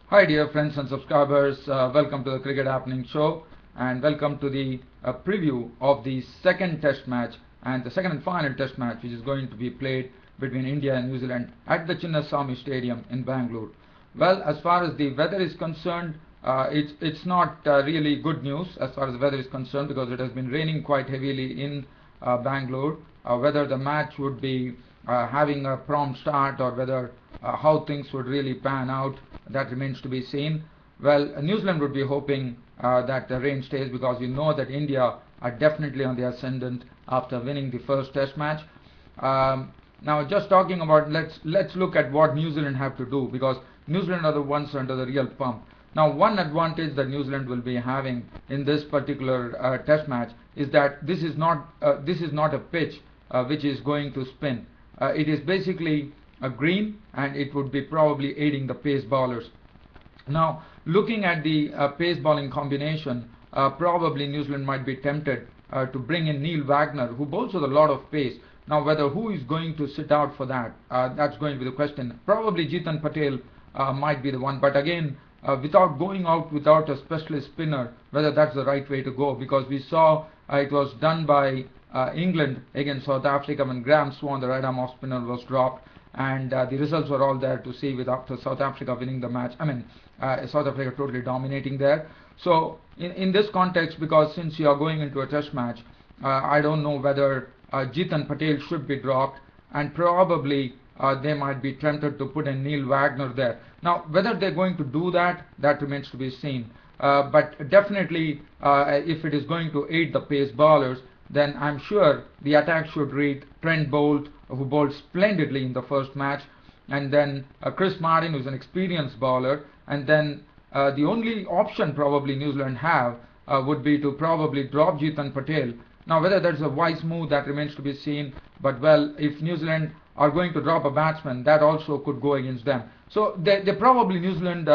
Hi dear friends and subscribers, welcome to the Cricket Happening Show and welcome to the preview of the second test match and the second and final test match which is going to be played between India and New Zealand at the Chinnaswamy Stadium in Bangalore. Well, as far as the weather is concerned, it's not really good news as far as the weather is concerned because it has been raining quite heavily in Bangalore. Whether the match would be having a prompt start or whether how things would really pan out, that remains to be seen. Well, New Zealand would be hoping that the rain stays because we know that India are definitely on the ascendant after winning the first test match. Now just talking about, let's look at what New Zealand have to do because New Zealand are the ones under the real pump. Now one advantage that New Zealand will be having in this particular test match is that this is not a pitch which is going to spin. It is basically a green and it would be probably aiding the pace bowlers. Now looking at the pace bowling combination, probably New Zealand might be tempted to bring in Neil Wagner, who bowls with a lot of pace. Now whether who is going to sit out for that, that's going to be the question. Probably Jeetan Patel might be the one, but again without going out without a specialist spinner, whether that's the right way to go, because we saw it was done by England against South Africa when Graham Swan, the right arm off spinner, was dropped, and the results were all there to see with after South Africa winning the match. South Africa totally dominating there. So in this context, because since you are going into a test match, I don't know whether Jeetan Patel should be dropped, and probably they might be tempted to put in Neil Wagner there. Now whether they're going to do that, that remains to be seen. But definitely if it is going to aid the pace bowlers, then I'm sure the attack should read Trent Boult, who bowled splendidly in the first match, and then Chris Martin, who's an experienced bowler, and then the only option probably New Zealand have would be to probably drop Jeetan Patel. Now whether that's a wise move, that remains to be seen, but well, if New Zealand are going to drop a batsman, that also could go against them. So they probably New Zealand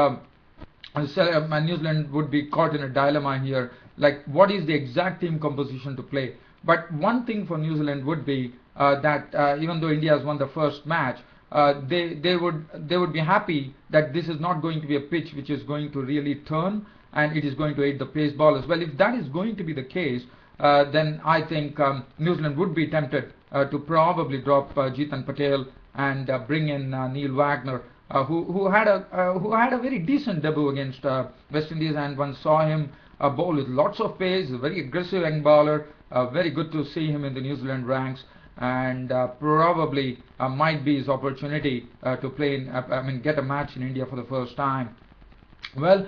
would be caught in a dilemma here, like what is the exact team composition to play. But one thing for New Zealand would be that even though India has won the first match, they would be happy that this is not going to be a pitch which is going to really turn and it is going to aid the pace bowlers. Well, if that is going to be the case, then I think New Zealand would be tempted to probably drop Jeetan Patel and bring in Neil Wagner, who had a very decent debut against West Indies, and one saw him bowl with lots of pace, a very aggressive young bowler. Very good to see him in the New Zealand ranks, and probably might be his opportunity to play in, get a match in India for the first time. Well,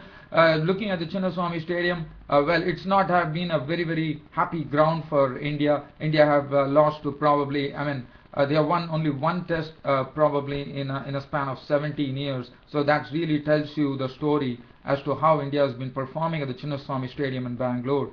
looking at the Chinnaswamy Stadium, well, it's not have been a very happy ground for India. India have lost to probably, they have won only one test probably in a span of 17 years. So that really tells you the story as to how India has been performing at the Chinnaswamy Stadium in Bangalore.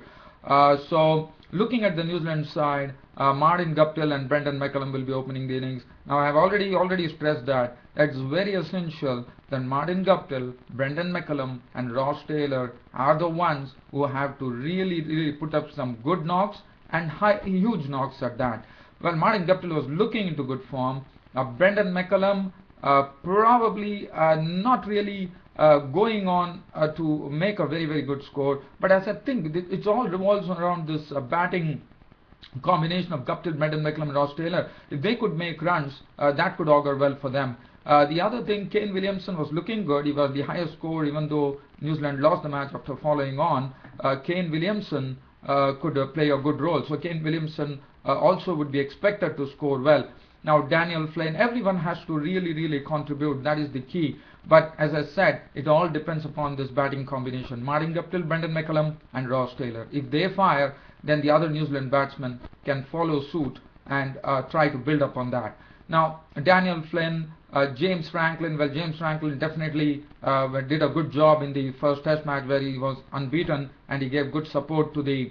So looking at the New Zealand side, Martin Guptill and Brendan McCullum will be opening the innings. Now I have already stressed that it's very essential that Martin Guptill, Brendan McCullum and Ross Taylor are the ones who have to really put up some good knocks and huge knocks at that. Well, Martin Guptill was looking into good form. Brendan McCullum probably not really going on to make a very good score, but as I think it all revolves around this batting combination of Guptill, Brendan McCullum and Ross Taylor. If they could make runs, that could augur well for them. The other thing, Kane Williamson was looking good. He was the highest scorer, even though New Zealand lost the match after following on. Kane Williamson could play a good role, so Kane Williamson also would be expected to score well. Now Daniel Flynn, everyone has to really contribute, that is the key. But as I said, it all depends upon this batting combination, Martin Guptill, Brendan McCullum and Ross Taylor. If they fire, then the other New Zealand batsmen can follow suit and try to build up on that. Now Daniel Flynn, James Franklin, well, James Franklin definitely did a good job in the first test match where he was unbeaten and he gave good support to the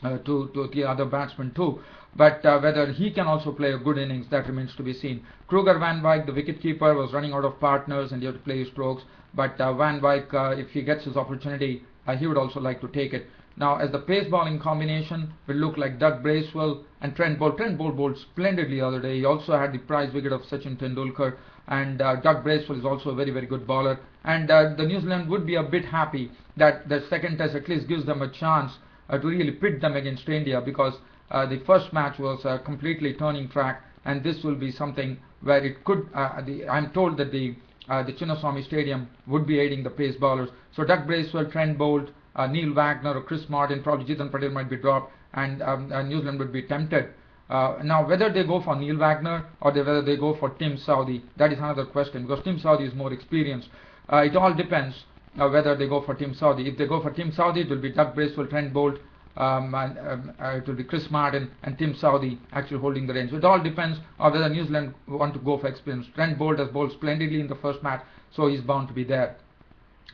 other batsmen too. But whether he can also play a good innings, that remains to be seen. Kruger Van Wyk, the wicketkeeper, was running out of partners and he had to play his strokes. But Van Wyk, if he gets his opportunity, he would also like to take it. Now, as the pace bowling combination will look like Doug Bracewell and Trent Boult. Trent Boult bowled splendidly the other day. He also had the prize wicket of Sachin Tendulkar, and Doug Bracewell is also a very, very good bowler. And the New Zealand would be a bit happy that the second test at least gives them a chance to really pit them against India, because the first match was a completely turning track, and this will be something where it could. I'm told that the Chinnaswamy Stadium would be aiding the pace bowlers. So Doug Bracewell, Trent Boult, Neil Wagner or Chris Martin, probably Jitan Patel might be dropped, and New Zealand would be tempted. Now, whether they go for Neil Wagner or whether they go for Tim Southee, that is another question, because Tim Southee is more experienced. It all depends whether they go for Tim Southee. If they go for Tim Southee, it will be Doug Bracewell, Trent Boult, it will be Chris Martin and Tim Southee actually holding the reins. So it all depends on whether New Zealand want to go for experience. Trent Boult has bowled splendidly in the first match, so he's bound to be there.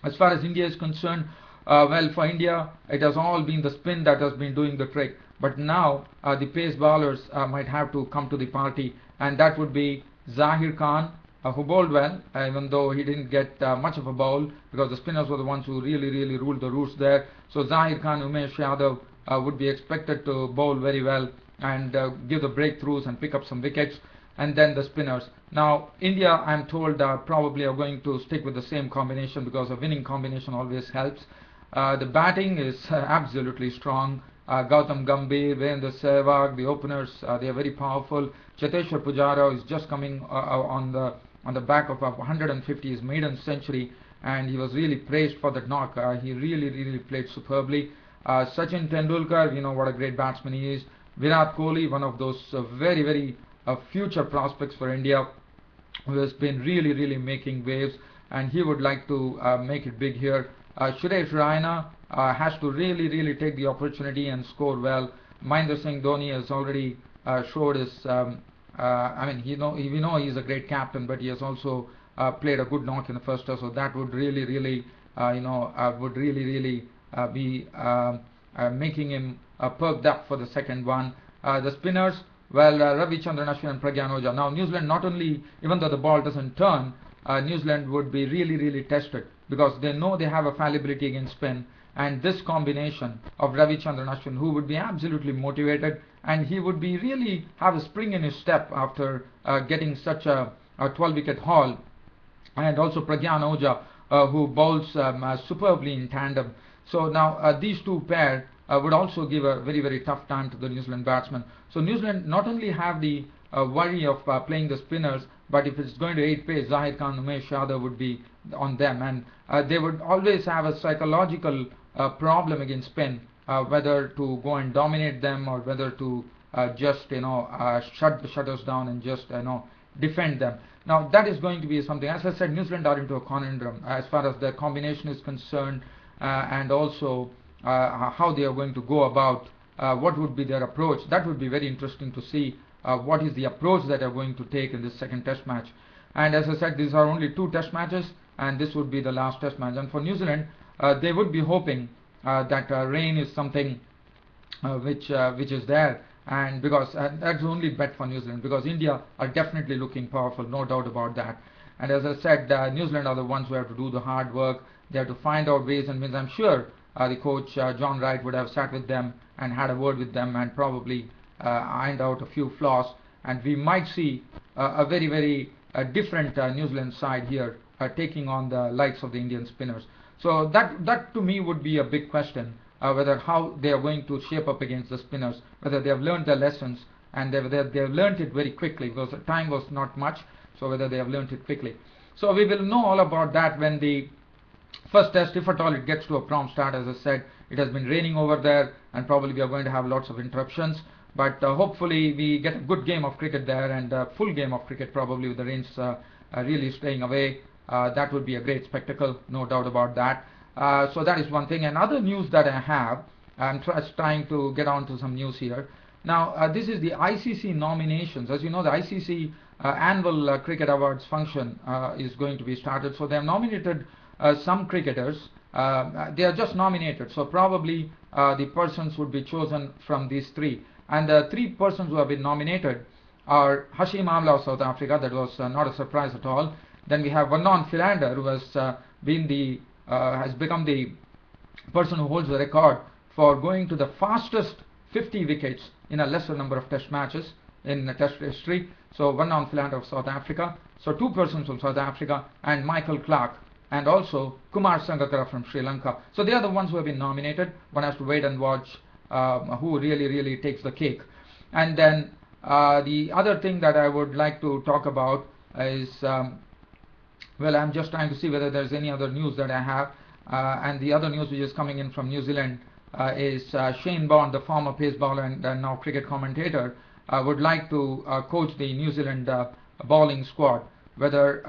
As far as India is concerned, well, for India, it has all been the spin that has been doing the trick. But now the pace bowlers might have to come to the party, and that would be Zahir Khan, who bowled well, even though he didn't get much of a bowl, because the spinners were the ones who really ruled the roost there. So Zahir Khan, Umesh Yadav would be expected to bowl very well and give the breakthroughs and pick up some wickets. And then the spinners. Now, India, I'm told, probably are going to stick with the same combination, because a winning combination always helps. The batting is absolutely strong. Gautam Gambhir, Virendra Sehwag, the openers, they are very powerful. Cheteshwar Pujara is just coming on the back of 150, his maiden century, and he was really praised for that knock. He really played superbly. Sachin Tendulkar, we know what a great batsman he is. Virat Kohli, one of those very future prospects for India, who has been really making waves, and he would like to make it big here. Suresh Raina has to really take the opportunity and score well. Mahendra Singh Dhoni has already showed his. We know he's a great captain, but he has also played a good knock in the first test. So that would really be making him perked up for the second one. The spinners, well, Ravichandran Ashwin and Pragyan Oja. Now, New Zealand, not only, even though the ball doesn't turn, New Zealand would be really tested, because they know they have a fallibility against spin, and this combination of Ravichandran Ashwin, who would be absolutely motivated, and he would be really have a spring in his step after getting such a 12-wicket haul, and also Pragyan Oja, who bowls superbly in tandem. So now these two pair would also give a very tough time to the New Zealand batsmen. So New Zealand not only have the worry of playing the spinners, but if it's going to 8 pace, Zahir Khan, Umesh Yadav would be on them, and they would always have a psychological problem against spin, whether to go and dominate them or whether to just shut the shutters down and just defend them. Now that is going to be something. As I said, New Zealand are into a conundrum as far as their combination is concerned, and also how they are going to go about what would be their approach. That would be very interesting to see what is the approach that they are going to take in this second test match. And as I said, these are only 2 test matches, and this would be the last test match. And for New Zealand, they would be hoping that rain is something which is there, and because that's the only bet for New Zealand, because India are definitely looking powerful, no doubt about that. And as I said, New Zealand are the ones who have to do the hard work. They have to find out ways and means. I'm sure the coach John Wright would have sat with them and had a word with them and probably ironed out a few flaws, and we might see a very different New Zealand side here taking on the likes of the Indian spinners. So that to me would be a big question, whether how they are going to shape up against the spinners, whether they have learned their lessons, and they have learned it very quickly, because the time was not much, so whether they have learned it quickly. So we will know all about that when the first test, if at all it gets to a prompt start. As I said, it has been raining over there, and probably we are going to have lots of interruptions, but hopefully we get a good game of cricket there, and a full game of cricket probably with the rains really staying away. That would be a great spectacle, no doubt about that. So that is one thing. And other news that I have, I'm trying to get on to some news here. Now, this is the ICC nominations. As you know, the ICC annual cricket awards function is going to be started. So they have nominated some cricketers. They are just nominated. So probably the persons would be chosen from these 3. And the 3 persons who have been nominated are Hashim Amla of South Africa. That was not a surprise at all. Then we have Vernon Philander, who has become the person who holds the record for going to the fastest 50 wickets in a lesser number of test matches in test history. So one on Philander of South Africa, so two persons from South Africa, and Michael Clarke, and also Kumar Sangakkara from Sri Lanka. So they are the ones who have been nominated. One has to wait and watch who really takes the cake. And then the other thing that I would like to talk about is, well, I'm just trying to see whether there's any other news that I have. And the other news which is coming in from New Zealand is Shane Bond, the former pace bowler and now cricket commentator, would like to coach the New Zealand bowling squad. Whether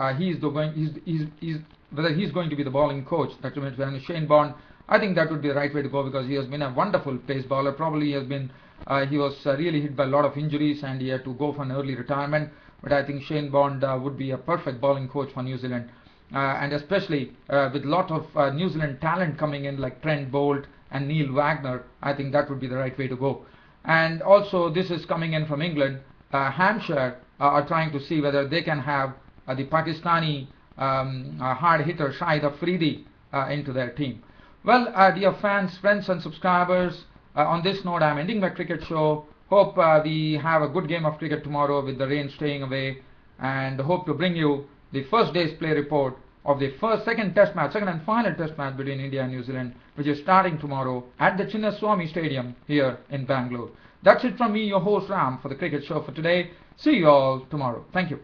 whether he's going to be the bowling coach. That means when Shane Bond, I think that would be the right way to go, because he has been a wonderful pace bowler. Probably he was really hit by a lot of injuries and he had to go for an early retirement. But I think Shane Bond would be a perfect bowling coach for New Zealand. And especially with a lot of New Zealand talent coming in like Trent Boult and Neil Wagner, I think that would be the right way to go. And also this is coming in from England. Hampshire are trying to see whether they can have the Pakistani hard hitter Shahid Afridi into their team. Well, dear fans, friends and subscribers, on this note I'm ending my cricket show. Hope we have a good game of cricket tomorrow with the rain staying away, and hope to bring you the first day's play report of the second and final test match between India and New Zealand, which is starting tomorrow at the Chinnaswamy Stadium here in Bangalore. That's it from me, your host Ram, for the cricket show for today. See you all tomorrow. Thank you.